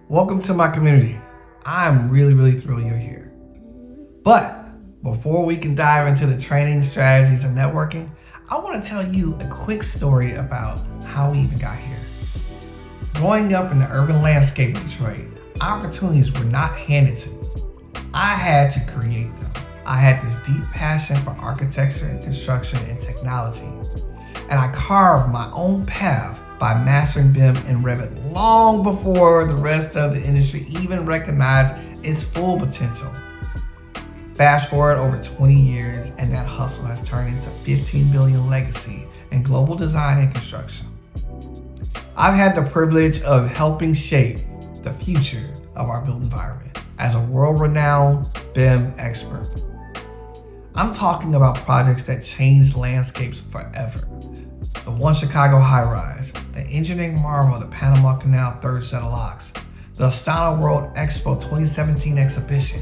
Welcome to my community. I'm really thrilled you're here. But before we can dive into the training, strategies, and networking, I want to tell you a quick story about how we even got here. Growing up in the urban landscape of Detroit, opportunities were not handed to me. I had to create them. I had this deep passion for architecture and construction and technology, and I carved my own path by mastering BIM and Revit long before the rest of the industry even recognized its full potential. Fast forward over 20 years, and that hustle has turned into 15 billion legacy in global design and construction. I've had the privilege of helping shape the future of our built environment as a world-renowned BIM expert. I'm talking about projects that changed landscapes forever. The One Chicago high-rise, the engineering marvel of the Panama Canal third set of locks, the Astana World Expo 2017 exhibition,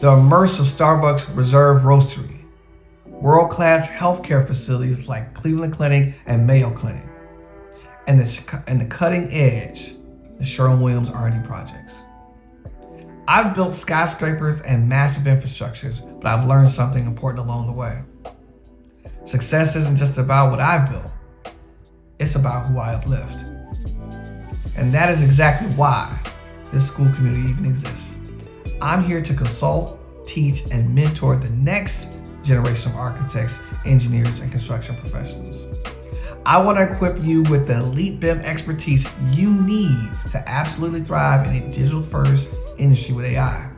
the immersive Starbucks Reserve Roastery, world-class healthcare facilities like Cleveland Clinic and Mayo Clinic, and the cutting edge, the Sherwin-Williams R&D projects. I've built skyscrapers and massive infrastructures, but I've learned something important along the way. Success isn't just about what I've built, it's about who I uplift. And that is exactly why this school community even exists. I'm here to consult, teach, and mentor the next generation of architects, engineers, and construction professionals. I want to equip you with the elite BIM expertise you need to absolutely thrive in a digital-first industry with AI.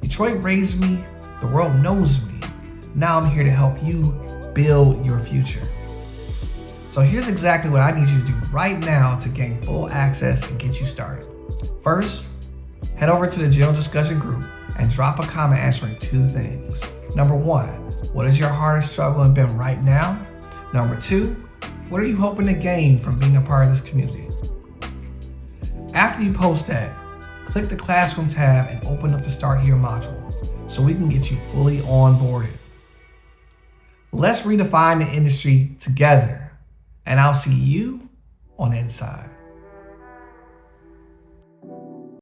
Detroit raised me, the world knows me. Now I'm here to help you build your future. So here's exactly what I need you to do right now to gain full access and get you started. First, head over to the general discussion group and drop a comment answering two things. Number one, what is your hardest struggle in BIM right now? Number two, what are you hoping to gain from being a part of this community? After you post that, click the Classroom tab and open up the Start Here module so we can get you fully onboarded. Let's redefine the industry together, and I'll see you on the inside.